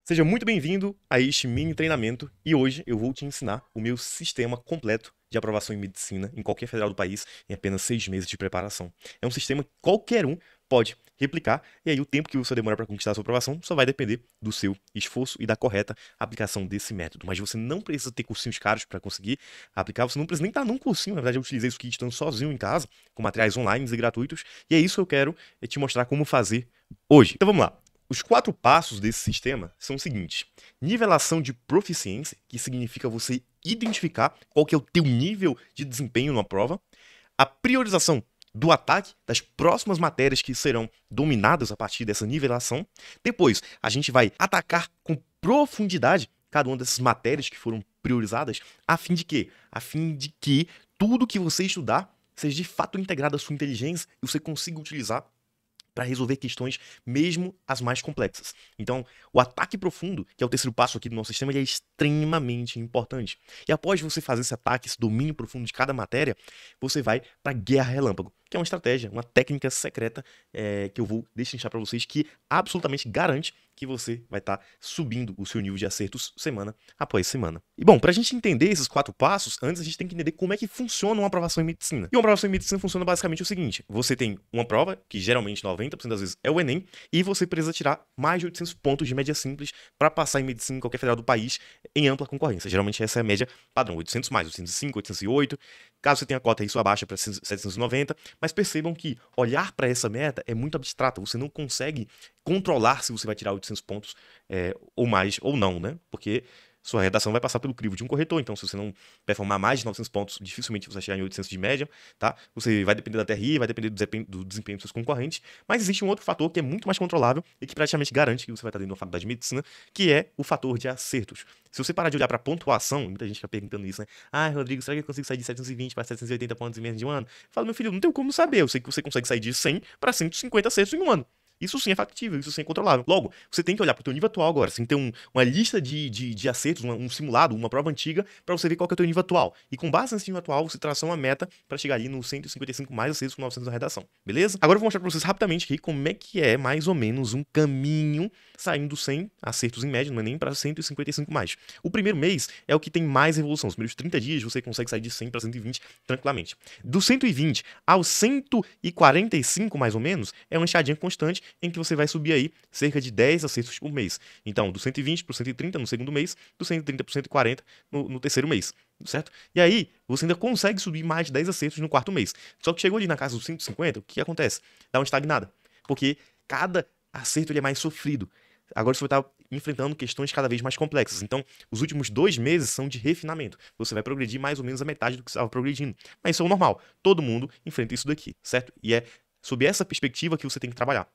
Seja muito bem-vindo a este mini treinamento e hoje eu vou te ensinar o meu sistema completo de aprovação em medicina em qualquer federal do país em apenas 6 meses de preparação. É um sistema que qualquer um pode replicar e aí o tempo que você demora para conquistar a sua aprovação só vai depender do seu esforço e da correta aplicação desse método. Mas você não precisa ter cursinhos caros para conseguir aplicar, você não precisa nem estar num cursinho. Na verdade, eu utilizei isso aqui estando sozinho em casa, com materiais online e gratuitos, e é isso que eu quero te mostrar como fazer hoje. Então vamos lá. Os 4 passos desse sistema são os seguintes: nivelação de proficiência, que significa você identificar qual que é o teu nível de desempenho numa prova, a priorização do ataque das próximas matérias que serão dominadas a partir dessa nivelação. Depois, a gente vai atacar com profundidade cada uma dessas matérias que foram priorizadas, a fim de quê? A fim de que tudo que você estudar seja de fato integrado à sua inteligência e você consiga utilizar para resolver questões, mesmo as mais complexas. Então, o ataque profundo, que é o terceiro passo aqui do nosso sistema, ele é extremamente importante. E após você fazer esse ataque, esse domínio profundo de cada matéria, você vai para a guerra relâmpago, que é uma estratégia, uma técnica secreta que eu vou deixar para vocês, que absolutamente garante que você vai estar subindo o seu nível de acertos semana após semana. E bom, para a gente entender esses 4 passos, antes a gente tem que entender como é que funciona uma aprovação em medicina. E uma aprovação em medicina funciona basicamente o seguinte: você tem uma prova, que geralmente 90% das vezes é o Enem, e você precisa tirar mais de 800 pontos de média simples para passar em medicina em qualquer federal do país em ampla concorrência. Geralmente essa é a média padrão, 800 mais, 805, 808. Caso você tenha cota, isso abaixa para 790. Mas percebam que olhar para essa meta é muito abstrata. Você não consegue controlar se você vai tirar 800 pontos ou mais ou não, né? Porque sua redação vai passar pelo crivo de um corretor, então se você não performar mais de 900 pontos, dificilmente você vai chegar em 800 de média, tá? Você vai depender da TRI, vai depender do desempenho dos seus concorrentes, mas existe um outro fator que é muito mais controlável e que praticamente garante que você vai estar dentro de uma faculdade de medicina, que é o fator de acertos. Se você parar de olhar para pontuação, muita gente fica perguntando isso, né? Ah, Rodrigo, será que eu consigo sair de 720 para 780 pontos em menos de um ano? Fala, meu filho, não tem como saber, eu sei que você consegue sair de 100 para 150 acertos em um ano. Isso sim é factível, isso sim é controlável. Logo, você tem que olhar para o teu nível atual agora. Você tem que ter uma lista de acertos, um simulado, uma prova antiga, para você ver qual que é o teu nível atual. E com base nesse nível atual, você traçar uma meta para chegar ali no 155 mais acertos com 900 na redação. Beleza? Agora eu vou mostrar para vocês rapidamente aqui como é que é mais ou menos um caminho saindo 100 acertos em média, não é nem para 155 mais. O primeiro mês é o que tem mais evolução. Os primeiros 30 dias você consegue sair de 100 para 120 tranquilamente. Do 120 ao 145 mais ou menos, é uma escadinha constante em que você vai subir aí cerca de 10 acertos por mês. Então, do 120 para o 130 no segundo mês, do 130 para o 140 no terceiro mês, certo? E aí, você ainda consegue subir mais de 10 acertos no quarto mês. Só que chegou ali na casa dos 150, o que acontece? Dá uma estagnada. Porque cada acerto ele é mais sofrido. Agora você vai estar enfrentando questões cada vez mais complexas. Então, os últimos 2 meses são de refinamento. Você vai progredir mais ou menos a metade do que você estava progredindo. Mas isso é o normal. Todo mundo enfrenta isso daqui, certo? E é sob essa perspectiva que você tem que trabalhar.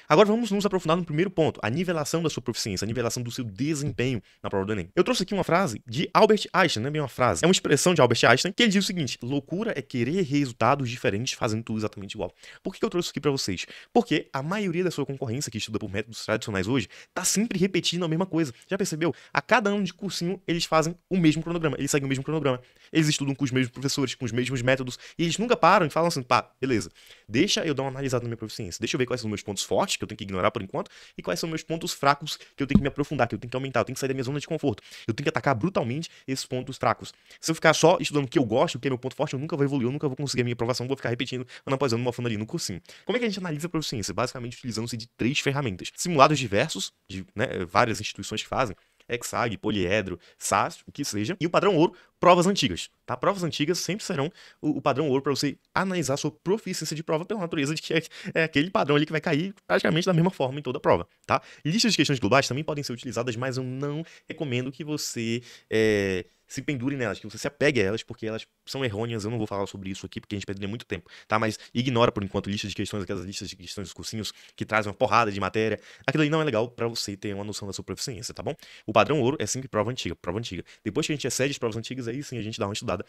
Agora vamos nos aprofundar no primeiro ponto, a nivelação da sua proficiência, a nivelação do seu desempenho na prova do Enem. Eu trouxe aqui uma frase de Albert Einstein, não é bem uma frase, é uma expressão de Albert Einstein, que ele diz o seguinte: loucura é querer resultados diferentes fazendo tudo exatamente igual. Por que eu trouxe isso aqui pra vocês? Porque a maioria da sua concorrência que estuda por métodos tradicionais hoje tá sempre repetindo a mesma coisa. Já percebeu? A cada ano de cursinho eles fazem o mesmo cronograma, eles seguem o mesmo cronograma, eles estudam com os mesmos professores, com os mesmos métodos, e eles nunca param e falam assim: pá, beleza, deixa eu dar uma analisada na minha proficiência, deixa eu ver quais são os meus pontos fortes, que eu tenho que ignorar por enquanto, e quais são meus pontos fracos, que eu tenho que me aprofundar, que eu tenho que aumentar, eu tenho que sair da minha zona de conforto, eu tenho que atacar brutalmente esses pontos fracos. Se eu ficar só estudando o que eu gosto, o que é meu ponto forte, eu nunca vou evoluir, eu nunca vou conseguir a minha aprovação, vou ficar repetindo ano após ano, mofando ali no cursinho. Como é que a gente analisa a proficiência? Basicamente utilizando-se de 3 ferramentas: simulados diversos, de várias instituições que fazem, Exag, Poliedro, SAS, o que seja, e o padrão ouro, provas antigas, tá? Provas antigas sempre serão o padrão ouro para você analisar a sua proficiência de prova pela natureza de que é aquele padrão ali que vai cair praticamente da mesma forma em toda a prova, tá? Listas de questões globais também podem ser utilizadas, mas eu não recomendo que você se pendure nelas, que você se apegue a elas, porque elas são errôneas. Eu não vou falar sobre isso aqui, porque a gente perderia muito tempo, tá? Mas ignora, por enquanto, listas de questões, aquelas listas de questões dos cursinhos que trazem uma porrada de matéria. Aquilo ali não é legal para você ter uma noção da sua proficiência, tá bom? O padrão ouro é sempre prova antiga, prova antiga. Depois que a gente excede as provas antigas, aí sim a gente dá uma estudada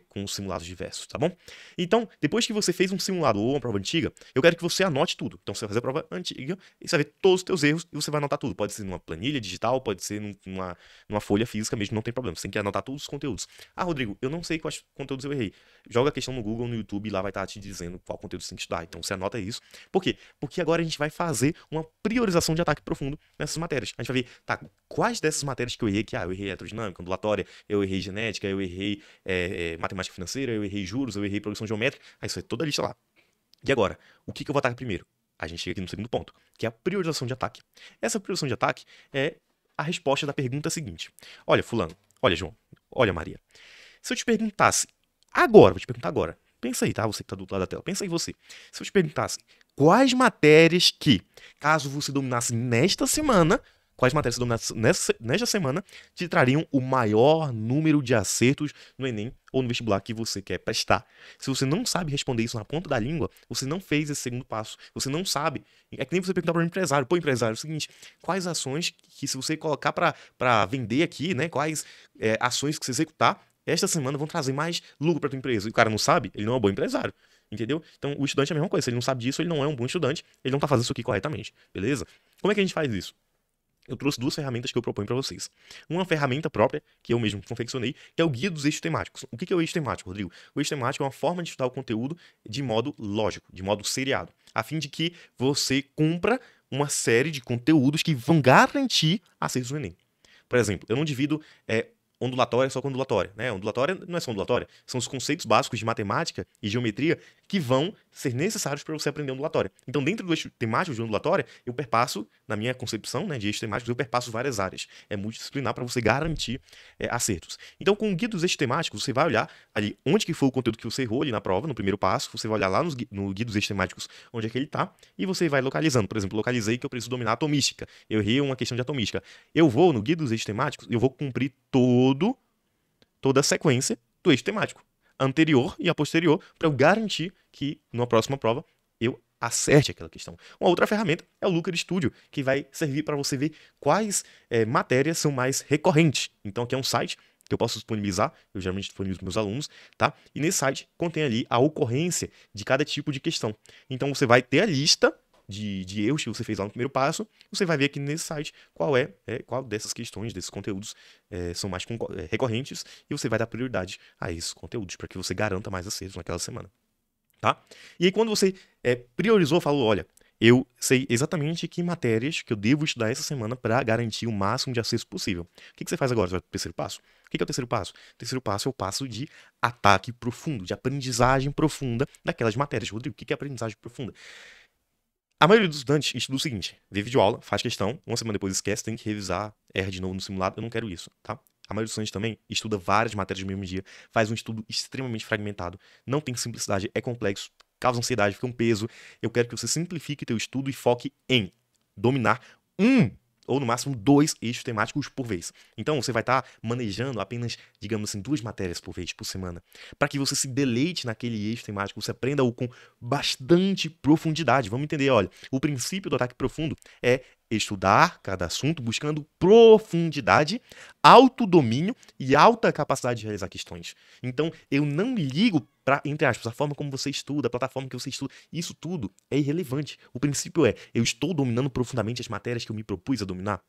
com simulados diversos, tá bom? Então, depois que você fez um simulado ou uma prova antiga, eu quero que você anote tudo. Então, você vai fazer a prova antiga e você vai ver todos os teus erros e você vai anotar tudo. Pode ser numa planilha digital, pode ser numa folha física mesmo, não tem problema. Você tem que anotar todos os conteúdos. Ah, Rodrigo, eu não sei quais conteúdos eu errei. Joga a questão no Google, no YouTube, e lá vai estar te dizendo qual conteúdo você tem que estudar. Então, você anota isso. Por quê? Porque agora a gente vai fazer uma priorização de ataque profundo nessas matérias. A gente vai ver, tá, quais dessas matérias que eu errei, eu errei eletrodinâmica, ondulatória, eu errei genética, eu errei matemática financeira, eu errei juros, eu errei progressão geométrica. Aí isso é toda a lista lá. E agora, o que eu vou atacar primeiro? A gente chega aqui no segundo ponto, que é a priorização de ataque. Essa priorização de ataque é a resposta da pergunta seguinte. Olha, fulano, olha, João, olha, Maria. Se eu te perguntasse agora, vou te perguntar agora. Pensa aí, tá? Você que tá do outro lado da tela. Pensa aí você. Se eu te perguntasse quais matérias que, caso você dominasse nesta semana, quais matérias você dominasse nesta semana, te trariam o maior número de acertos no Enem ou no vestibular que você quer prestar. Se você não sabe responder isso na ponta da língua, você não fez esse segundo passo. Você não sabe. É que nem você perguntar para um empresário. Pô, empresário, é o seguinte, quais ações que se você colocar para vender aqui, né? Quais ações que você executar, esta semana vão trazer mais lucro para tua empresa. E o cara não sabe, ele não é um bom empresário. Entendeu? Então, o estudante é a mesma coisa. Se ele não sabe disso, ele não é um bom estudante. Ele não tá fazendo isso aqui corretamente. Beleza? Como é que a gente faz isso? Eu trouxe duas ferramentas que eu proponho para vocês. Uma ferramenta própria, que eu mesmo confeccionei, que é o Guia dos Eixos Temáticos. O que é o eixo temático, Rodrigo? O eixo temático é uma forma de estudar o conteúdo de modo lógico, de modo seriado, a fim de que você cumpra uma série de conteúdos que vão garantir acertos no Enem. Por exemplo, eu não divido ondulatória só com ondulatória, né? Ondulatória não é só ondulatória, são os conceitos básicos de matemática e geometria que vão ser necessários para você aprender ondulatória. Então, dentro do eixo temático de ondulatória, eu perpasso, na minha concepção, né, de eixos temáticos, eu perpasso várias áreas. É multidisciplinar para você garantir acertos. Então, com o guia dos eixos temáticos, você vai olhar ali onde que foi o conteúdo que você errou ali na prova, no primeiro passo, você vai olhar lá no guia dos eixos temáticos onde é que ele está, e você vai localizando. Por exemplo, localizei que eu preciso dominar a atomística. Eu errei uma questão de atomística. Eu vou no guia dos eixos temáticos, eu vou cumprir toda a sequência do eixo temático, anterior e a posterior, para eu garantir que, numa próxima prova, eu acerte aquela questão. Uma outra ferramenta é o Looker Studio, que vai servir para você ver quais matérias são mais recorrentes. Então, aqui é um site que eu posso disponibilizar, eu geralmente disponibilizo para meus alunos, tá? E nesse site contém ali a ocorrência de cada tipo de questão. Então, você vai ter a lista de erros que você fez lá no primeiro passo, você vai ver aqui nesse site qual dessas questões, desses conteúdos são mais recorrentes, e você vai dar prioridade a esses conteúdos, para que você garanta mais acertos naquela semana. Tá? E aí, quando você priorizou, falou, olha, eu sei exatamente que matérias que eu devo estudar essa semana para garantir o máximo de acertos possível. O que você faz agora? Você vai para o terceiro passo? O que é o terceiro passo? O terceiro passo é o passo de ataque profundo, de aprendizagem profunda daquelas matérias. Rodrigo, o que é aprendizagem profunda? A maioria dos estudantes estuda o seguinte: vê videoaula, faz questão, uma semana depois esquece, tem que revisar, erra de novo no simulado. Eu não quero isso, tá? A maioria dos estudantes também estuda várias matérias no mesmo dia, faz um estudo extremamente fragmentado, não tem simplicidade, é complexo, causa ansiedade, fica um peso. Eu quero que você simplifique teu estudo e foque em dominar ou no máximo 2 eixos temáticos por vez. Então você vai estar manejando apenas, digamos assim, 2 matérias por vez, por semana, para que você se deleite naquele eixo temático, você aprenda-o com bastante profundidade. Vamos entender, olha, o princípio do ataque profundo é estudar cada assunto buscando profundidade, autodomínio e alta capacidade de realizar questões. Então, eu não ligo para, entre aspas, a forma como você estuda, a plataforma que você estuda, isso tudo é irrelevante. O princípio é, eu estou dominando profundamente as matérias que eu me propus a dominar.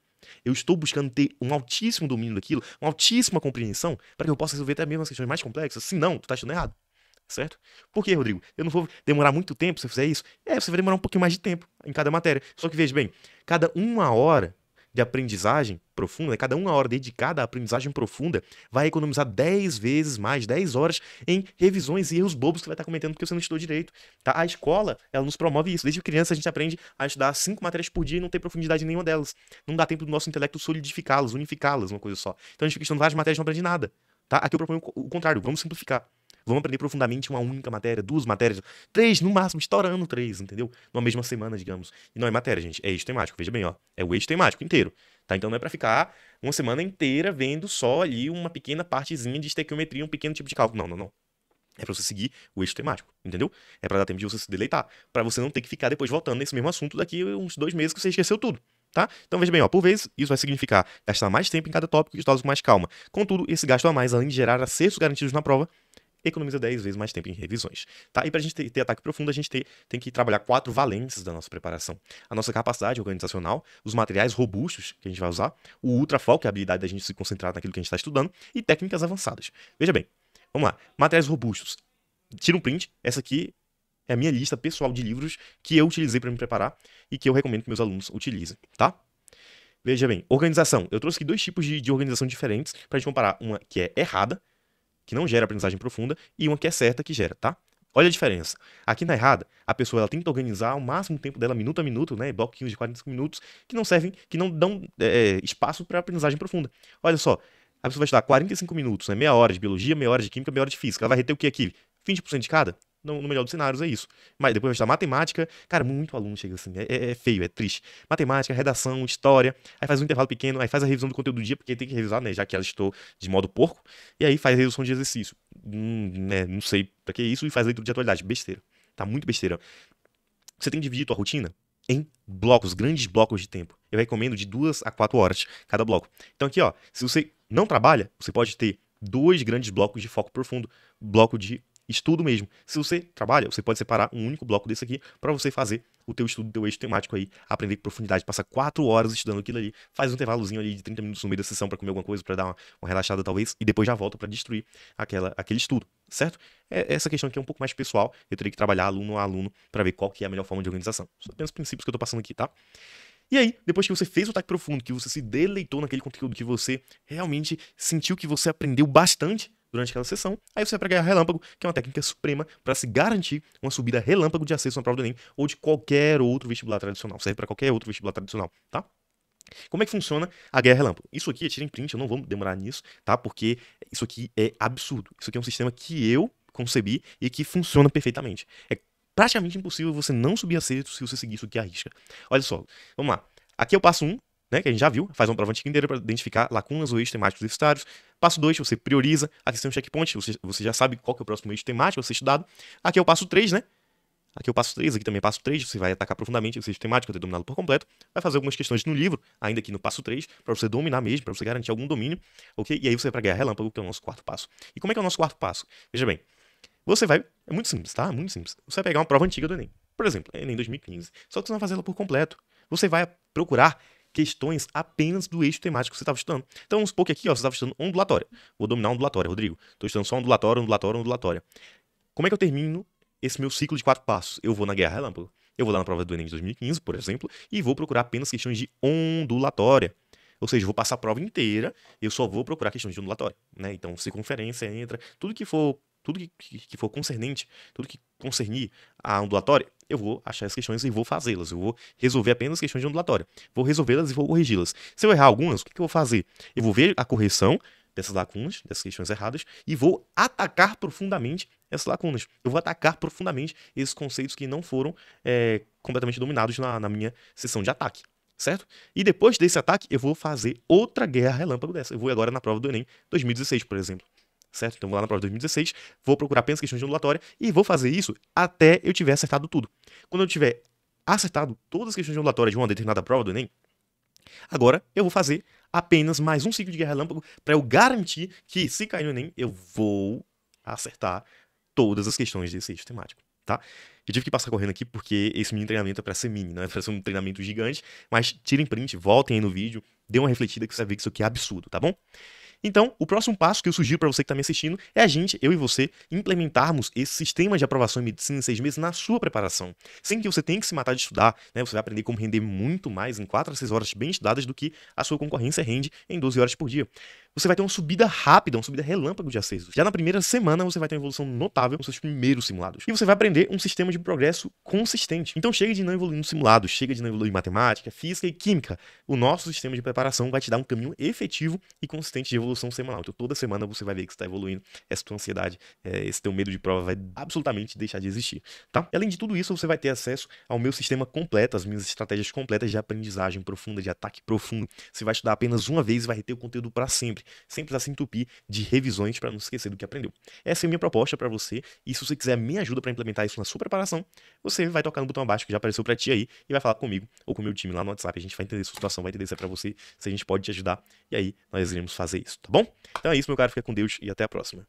Eu estou buscando ter um altíssimo domínio daquilo, uma altíssima compreensão, para que eu possa resolver até mesmo as questões mais complexas. Se não, tu está estudando errado. Certo? Por quê, Rodrigo? Eu não vou demorar muito tempo se eu fizer isso? Você vai demorar um pouquinho mais de tempo em cada matéria. Só que veja bem, cada 1 hora de aprendizagem profunda, cada 1 hora dedicada à aprendizagem profunda, vai economizar 10 vezes mais, 10 horas em revisões e erros bobos que você vai estar cometendo porque você não estudou direito. Tá? A escola, ela nos promove isso. Desde criança a gente aprende a estudar 5 matérias por dia e não ter profundidade em nenhuma delas. Não dá tempo do nosso intelecto solidificá-las, unificá-las, uma coisa só. Então a gente fica estudando várias matérias e não aprende nada. Tá? Aqui eu proponho o contrário, vamos simplificar. Vamos aprender profundamente uma única matéria, 2 matérias, 3 no máximo, estourando 3, entendeu? Numa mesma semana, digamos. E não é matéria, gente, é eixo temático. Veja bem, ó, é o eixo temático inteiro, tá? Então não é pra ficar uma semana inteira vendo só ali uma pequena partezinha de estequiometria, um pequeno tipo de cálculo. Não. É pra você seguir o eixo temático, entendeu? É pra dar tempo de você se deleitar, pra você não ter que ficar depois voltando nesse mesmo assunto daqui uns 2 meses que você esqueceu tudo. tá? Então veja bem, ó, por vezes isso vai significar gastar mais tempo em cada tópico e estudá-los com mais calma. Contudo, esse gasto a mais, além de gerar acertos garantidos na prova, economiza 10 vezes mais tempo em revisões, tá? E para a gente ter ataque profundo, a gente tem que trabalhar 4 valências da nossa preparação. A nossa capacidade organizacional, os materiais robustos que a gente vai usar, o ultrafoco, que é a habilidade da gente se concentrar naquilo que a gente está estudando, e técnicas avançadas. Veja bem, vamos lá. Materiais robustos. Tira um print. Essa aqui é a minha lista pessoal de livros que eu utilizei para me preparar e que eu recomendo que meus alunos utilizem, tá? Veja bem, organização. Eu trouxe aqui 2 tipos de organização diferentes para a gente comparar. Uma que é errada, que não gera aprendizagem profunda, e uma que é certa, que gera, tá? Olha a diferença. Aqui na errada, a pessoa ela tenta organizar ao máximo o tempo dela, minuto a minuto, né? Bloquinhos de 45 minutos, que não servem, que não dão espaço para aprendizagem profunda. Olha só, a pessoa vai estudar 45 minutos, né? Meia hora de biologia, meia hora de química, meia hora de física. Ela vai reter o que aqui? 20% de cada? No melhor dos cenários, é isso. Mas depois vai estudar matemática. Cara, muito aluno chega assim. É feio, é triste. Matemática, redação, história. Aí faz um intervalo pequeno, aí faz a revisão do conteúdo do dia, porque tem que revisar, né? Já que ela estou de modo porco. E aí faz redução de exercício. Né, não sei pra que isso. E faz leitura de atualidade. Besteira. Tá muito besteira. Você tem que dividir tua rotina em blocos, grandes blocos de tempo. Eu recomendo de 2 a 4 horas cada bloco. Então aqui, ó, se você não trabalha, você pode ter 2 grandes blocos de foco profundo, bloco de estudo mesmo. Se você trabalha, você pode separar um único bloco desse aqui para você fazer o teu estudo, o teu eixo temático aí, aprender com profundidade, passa 4 horas estudando aquilo ali, faz um intervalozinho ali de 30 minutos no meio da sessão para comer alguma coisa, para dar uma relaxada talvez, e depois já volta para destruir aquele estudo, certo? Essa questão aqui é um pouco mais pessoal, eu teria que trabalhar aluno a aluno para ver qual que é a melhor forma de organização. São apenas princípios que eu tô passando aqui, tá? E aí, depois que você fez o ataque profundo, que você se deleitou naquele conteúdo, que você realmente sentiu que você aprendeu bastante durante aquela sessão, aí você vai para Guerra Relâmpago, que é uma técnica suprema para se garantir uma subida relâmpago de acesso na prova do Enem ou de qualquer outro vestibular tradicional. Serve para qualquer outro vestibular tradicional, tá? Como é que funciona a Guerra Relâmpago? Isso aqui, tira em print, eu não vou demorar nisso, tá? Porque isso aqui é absurdo. Isso aqui é um sistema que eu concebi e que funciona perfeitamente. É praticamente impossível você não subir acerto se você seguir isso aqui à risca. Olha só, vamos lá. Aqui é o passo 1, né, que a gente já viu, faz uma prova antiga inteira para identificar lacunas ou eixos temáticos deficitários. Passo 2, você prioriza. Aqui tem um checkpoint, você já sabe qual que é o próximo eixo temático a ser estudado. Aqui é o passo 3, né? Aqui é o passo 3, aqui também é o passo 3, você vai atacar profundamente o eixo temático, ter dominado por completo. Vai fazer algumas questões no livro, ainda aqui no passo 3, para você dominar mesmo, para você garantir algum domínio, ok? E aí você vai para a Guerra Relâmpago, que é o nosso 4º passo. E como é que é o nosso 4º passo? Veja bem, você vai, é muito simples, tá? Muito simples. Você vai pegar uma prova antiga do Enem, por exemplo, Enem 2015, só que você não vai fazer ela por completo. Você vai procurar questões apenas do eixo temático que você estava estudando. Então, vamos supor que aqui, ó, você estava estudando ondulatória. Vou dominar ondulatória, Rodrigo. Estou estudando só ondulatória, ondulatória, ondulatória. Como é que eu termino esse meu ciclo de 4 passos? Eu vou na Guerra Relâmpago. Eu vou lá na prova do Enem de 2015, por exemplo, e vou procurar apenas questões de ondulatória. Ou seja, eu vou passar a prova inteira, eu só vou procurar questões de ondulatória, né? Então, circunferência entra, tudo que for concernente, tudo que concernir a ondulatória, eu vou achar as questões e vou fazê-las. Eu vou resolver apenas questões de ondulatória. Vou resolvê-las e vou corrigi-las. Se eu errar algumas, o que eu vou fazer? Eu vou ver a correção dessas lacunas, dessas questões erradas, e vou atacar profundamente essas lacunas. Eu vou atacar profundamente esses conceitos que não foram completamente dominados na minha sessão de ataque. Certo? E depois desse ataque, eu vou fazer outra guerra relâmpago dessa. Eu vou agora na prova do Enem 2016, por exemplo. Certo? Então, vou lá na prova de 2016, vou procurar apenas questões de ondulatória e vou fazer isso até eu tiver acertado tudo. Quando eu tiver acertado todas as questões de ondulatória de uma determinada prova do Enem, agora eu vou fazer apenas mais um ciclo de guerra relâmpago para eu garantir que, se cair no Enem, eu vou acertar todas as questões desse eixo temático, tá? Eu tive que passar correndo aqui porque esse mini treinamento é para ser mini, não é para ser um treinamento gigante, mas tirem print, voltem aí no vídeo, dê uma refletida que você vai ver que isso aqui é absurdo, tá bom? Então, o próximo passo que eu sugiro para você que está me assistindo é a gente, eu e você, implementarmos esse sistema de aprovação em medicina em 6 meses na sua preparação. Sem que você tenha que se matar de estudar, né? Você vai aprender como render muito mais em 4 a 6 horas bem estudadas do que a sua concorrência rende em 12 horas por dia. Você vai ter uma subida rápida, uma subida relâmpago de acessos. Já na primeira semana, você vai ter uma evolução notável nos seus primeiros simulados. E você vai aprender um sistema de progresso consistente. Então chega de não evoluir nos simulados, chega de não evoluir em matemática, física e química. O nosso sistema de preparação vai te dar um caminho efetivo e consistente de evolução evolução semanal. Então toda semana você vai ver que você está evoluindo, essa tua ansiedade, esse teu medo de prova vai absolutamente deixar de existir, tá? E além de tudo isso, você vai ter acesso ao meu sistema completo, as minhas estratégias completas de aprendizagem profunda, de ataque profundo. Você vai estudar apenas uma vez e vai reter o conteúdo para sempre, sem precisar se entupir de revisões para não esquecer do que aprendeu. Essa é a minha proposta para você, e se você quiser minha ajuda para implementar isso na sua preparação, você vai tocar no botão abaixo que já apareceu para ti aí e vai falar comigo ou com o meu time lá no WhatsApp. A gente vai entender a sua situação, vai entender se é para você, se a gente pode te ajudar, e aí nós iremos fazer isso, tá bom? Então é isso, meu cara, fica com Deus e até a próxima.